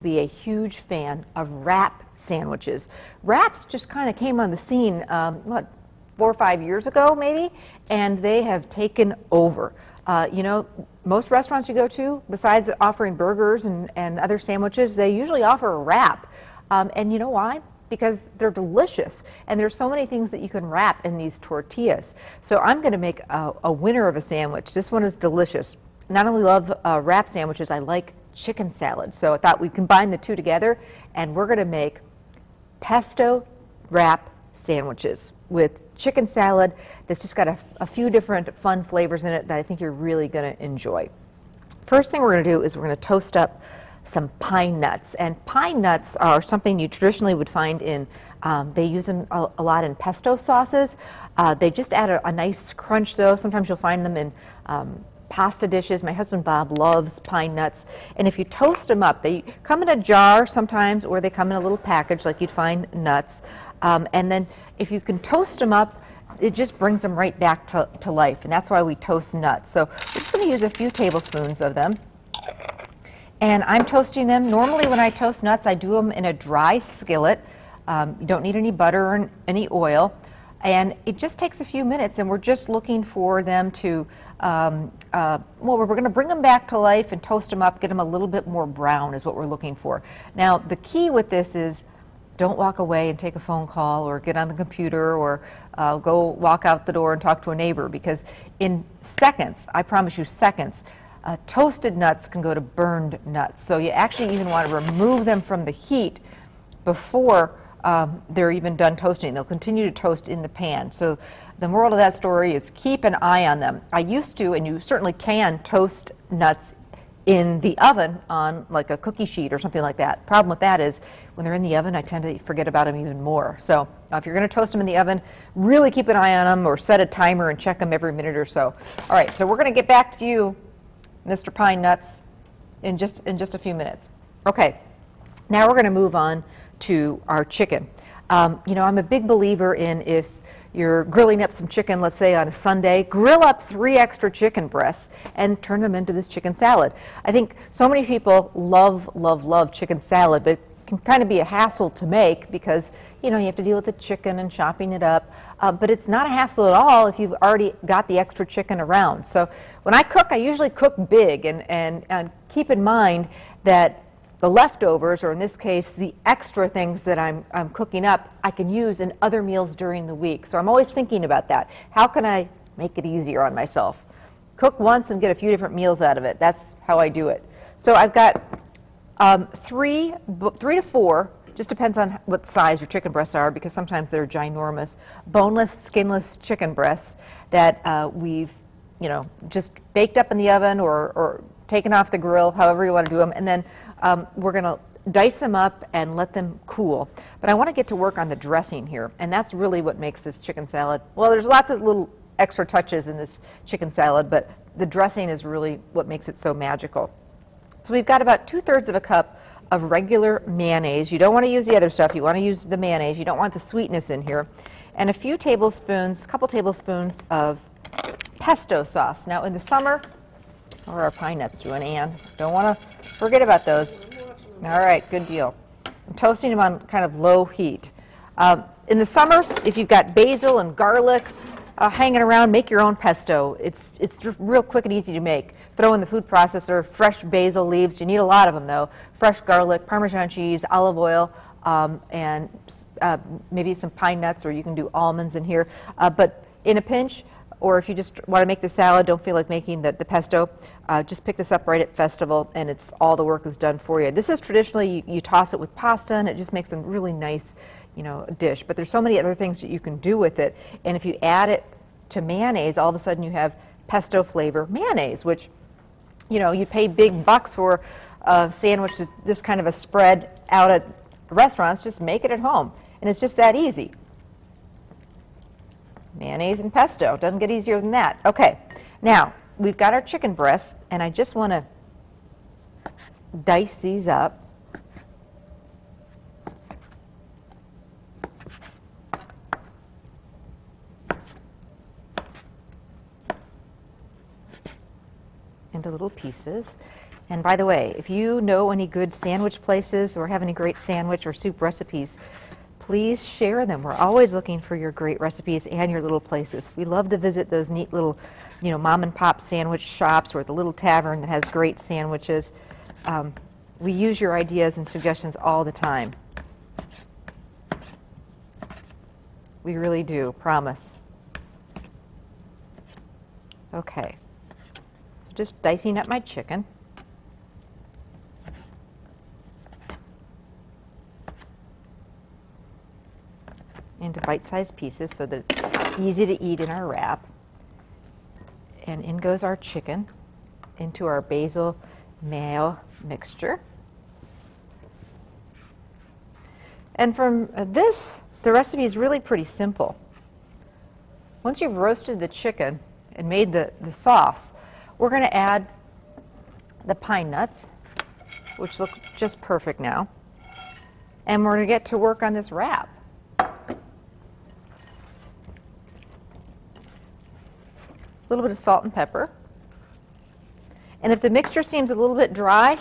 be a huge fan of wrap sandwiches. Wraps just kind of came on the scene, what, 4 or 5 years ago maybe, and they have taken over. You know, most restaurants you go to, besides offering burgers and other sandwiches, they usually offer a wrap. And you know why? Because they're delicious, and there's so many things that you can wrap in these tortillas. So I'm going to make a winner of a sandwich. This one is delicious. Not only love wrap sandwiches, I like chicken salad. So I thought we'd combine the two together, and we're going to make pesto wrap sandwiches with chicken salad that's just got a few different fun flavors in it that I think you're really going to enjoy. First thing we're going to do is we're going to toast up some pine nuts. And pine nuts are something you traditionally would find in, they use them a lot in pesto sauces. They just add a nice crunch though. Sometimes you'll find them in pasta dishes. My husband Bob loves pine nuts. And if you toast them up, they come in a jar sometimes, or they come in a little package like you'd find nuts. And then if you can toast them up, it just brings them right back to life. And that's why we toast nuts. So we're just going to use a few tablespoons of them. And I'm toasting them. Normally when I toast nuts, I do them in a dry skillet. You don't need any butter or any oil. And it just takes a few minutes, and we're just looking for them to, well, we're going to bring them back to life and toast them up, get them a little bit more brown is what we're looking for. Now, the key with this is don't walk away and take a phone call or get on the computer or go walk out the door and talk to a neighbor, because in seconds, I promise you seconds, toasted nuts can go to burned nuts. So you actually even want to remove them from the heat before they're even done toasting. They'll continue to toast in the pan. So the moral of that story is keep an eye on them. I used to, and you certainly can, toast nuts in the oven on like a cookie sheet or something like that. Problem with that is when they're in the oven, I tend to forget about them even more. So if you're going to toast them in the oven, really keep an eye on them or set a timer and check them every minute or so. All right, so we're going to get back to you, Mr. Pine Nuts, in just a few minutes. Okay, now we're going to move on to our chicken. You know, I'm a big believer in, if you're grilling up some chicken, let's say on a Sunday, grill up 3 extra chicken breasts and turn them into this chicken salad. I think so many people love chicken salad, but it can kind of be a hassle to make because, you know, you have to deal with the chicken and chopping it up. But it's not a hassle at all if you've already got the extra chicken around. So when I cook, I usually cook big, and keep in mind that the leftovers, or in this case, the extra things that I'm cooking up, I can use in other meals during the week. So I'm always thinking about that. How can I make it easier on myself? Cook once and get a few different meals out of it. That's how I do it. So I've got 3 to 4, just depends on what size your chicken breasts are, because sometimes they're ginormous, boneless, skinless chicken breasts that we've, you know, just baked up in the oven or taken off the grill, however you want to do them, and then we're going to dice them up and let them cool. But I want to get to work on the dressing here, and that's really what makes this chicken salad. Well, there's lots of little extra touches in this chicken salad, but the dressing is really what makes it so magical. So we've got about 2/3 of a cup of regular mayonnaise. You don't want to use the other stuff. You want to use the mayonnaise. You don't want the sweetness in here. And a couple tablespoons of pesto sauce. Now in the summer, how are our pine nuts doing, Ann? Don't want to forget about those. All right, good deal. I'm toasting them on kind of low heat. In the summer, if you've got basil and garlic hanging around, make your own pesto. It's just real quick and easy to make. Throw in the food processor, fresh basil leaves. You need a lot of them though. Fresh garlic, Parmesan cheese, olive oil, and maybe some pine nuts, or you can do almonds in here. But in a pinch, or if you just want to make the salad, don't feel like making the pesto, just pick this up right at Festival, and it's all the work is done for you. This is traditionally, you toss it with pasta, and it just makes a really nice, you know, dish. But there's so many other things that you can do with it. And if you add it to mayonnaise, all of a sudden you have pesto flavor mayonnaise, which, you know, you pay big bucks for a sandwich, this kind of a spread out at restaurants. Just make it at home, and it's just that easy. Mayonnaise and pesto. Doesn't get easier than that. Okay, now we've got our chicken breasts, and I just want to dice these up. Into little pieces. And by the way, if you know any good sandwich places or have any great sandwich or soup recipes, please share them. We're always looking for your great recipes and your little places. We love to visit those neat little, mom and pop sandwich shops or the little tavern that has great sandwiches. We use your ideas and suggestions all the time. We really do, promise. Okay, so just dicing up my chicken. Into bite-sized pieces so that it's easy to eat in our wrap. And in goes our chicken into our basil mayo mixture. And from this, the recipe is really pretty simple. Once you've roasted the chicken and made the sauce, we're going to add the pine nuts, which look just perfect now. And we're going to get to work on this wrap. A little bit of salt and pepper. And if the mixture seems a little bit dry,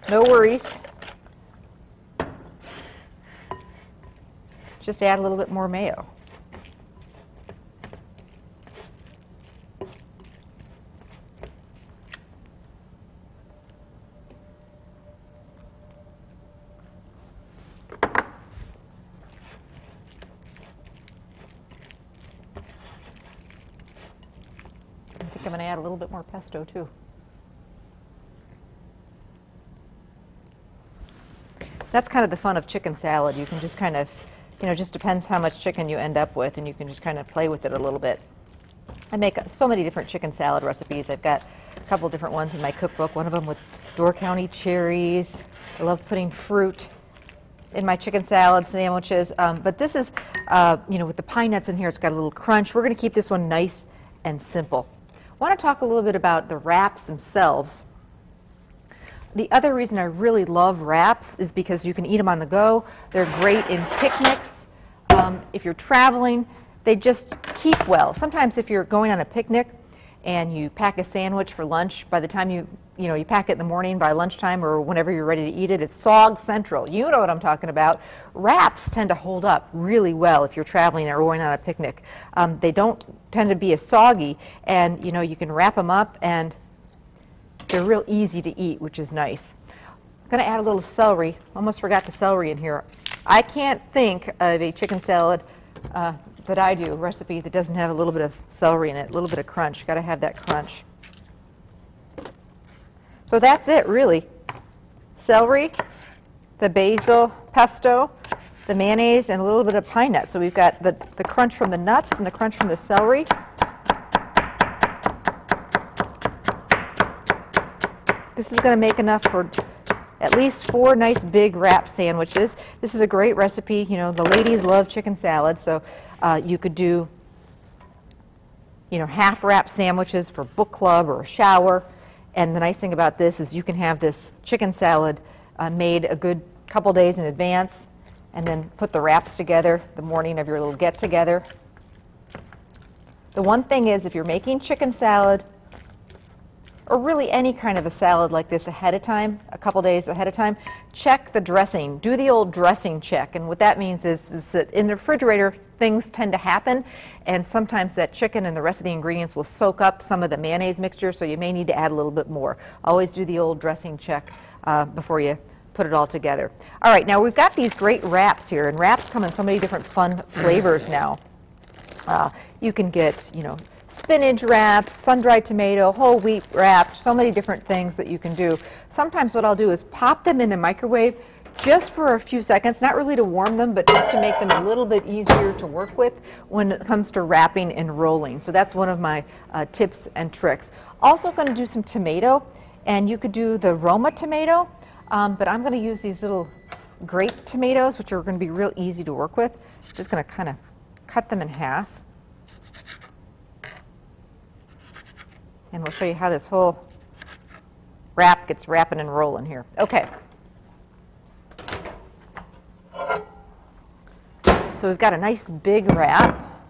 no worries. Just add a little bit more mayo. I think I'm going to add a little bit more pesto too. That's kind of the fun of chicken salad. You can just kind of, just depends how much chicken you end up with, and you can just kind of play with it a little bit. I make so many different chicken salad recipes. I've got a couple different ones in my cookbook, one of them with Door County cherries. I love putting fruit in my chicken salad sandwiches. But this is, with the pine nuts in here, it's got a little crunch. We're going to keep this one nice and simple. I want to talk a little bit about the wraps themselves. The other reason I really love wraps is because you can eat them on the go. They're great in picnics. If you're traveling, they just keep well. Sometimes if you're going on a picnic and you pack a sandwich for lunch, by the time you pack it in the morning, by lunchtime or whenever you're ready to eat it, it's sog central. You know what I'm talking about. Wraps tend to hold up really well if you're traveling or going on a picnic. They don't tend to be as soggy, and you can wrap them up and they're real easy to eat, which is nice. I'm going to add a little celery. Almost forgot the celery in here. I can't think of a chicken salad that I do, a recipe that doesn't have a little bit of celery in it, a little bit of crunch. Got to have that crunch. So that's it, really. Celery, the basil pesto, the mayonnaise, and a little bit of pine nuts. So we've got the crunch from the nuts and the crunch from the celery. This is going to make enough for at least 4 nice big wrap sandwiches. This is a great recipe. The ladies love chicken salad, so you could do, half wrap sandwiches for book club or a shower. And the nice thing about this is you can have this chicken salad made a good couple days in advance and then put the wraps together the morning of your little get-together. The one thing is, if you're making chicken salad, or really any kind of a salad like this ahead of time, a couple days ahead of time, check the dressing. Do the old dressing check. And what that means is that in the refrigerator, things tend to happen, and sometimes that chicken and the rest of the ingredients will soak up some of the mayonnaise mixture, so you may need to add a little bit more. Always do the old dressing check before you put it all together. All right, now we've got these great wraps here, and wraps come in so many different fun flavors now. You can get, spinach wraps, sun-dried tomato, whole wheat wraps, so many different things that you can do. Sometimes what I'll do is pop them in the microwave just for a few seconds, not really to warm them, but just to make them a little bit easier to work with when it comes to wrapping and rolling. So that's one of my tips and tricks. Also going to do some tomato, and you could do the Roma tomato, but I'm going to use these little grape tomatoes, which are going to be real easy to work with. Just going to kind of cut them in half. And we'll show you how this whole wrap gets wrapping and rolling here. Okay. So we've got a nice big wrap.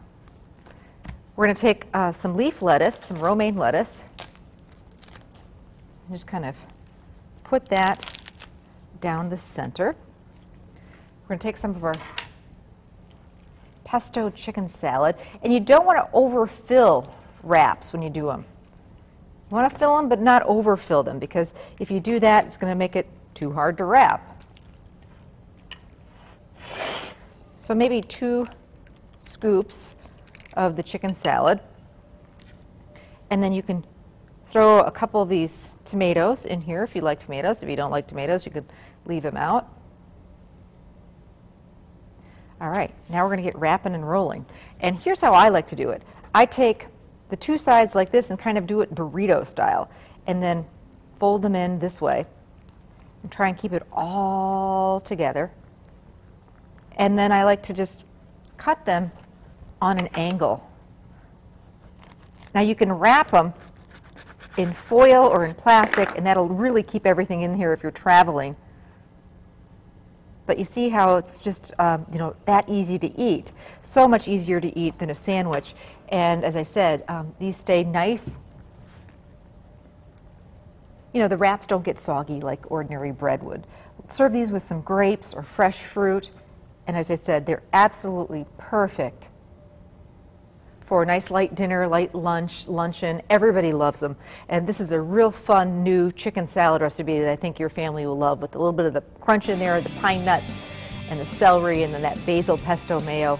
We're going to take some leaf lettuce, some romaine lettuce. Just kind of put that down the center. We're going to take some of our pesto chicken salad, and you don't want to overfill wraps when you do them. You want to fill them, but not overfill them, because if you do that, it's going to make it too hard to wrap. So maybe 2 scoops of the chicken salad, and then you can throw a couple of these tomatoes in here if you like tomatoes. If you don't like tomatoes, you could leave them out. All right, now we're going to get wrapping and rolling. And here's how I like to do it. I take the 2 sides like this and kind of do it burrito style, and then fold them in this way and try and keep it all together. And then I like to just cut them on an angle. Now you can wrap them in foil or in plastic, and that'll really keep everything in here if you're traveling. But you see how it's just you know, that easy to eat. So much easier to eat than a sandwich. And as I said, these stay nice. You know, the wraps don't get soggy like ordinary bread would. Serve these with some grapes or fresh fruit. And as I said, they're absolutely perfect for a nice light dinner, light lunch, luncheon. Everybody loves them. And this is a real fun new chicken salad recipe that I think your family will love, with a little bit of the crunch in there, the pine nuts and the celery, and then that basil pesto mayo.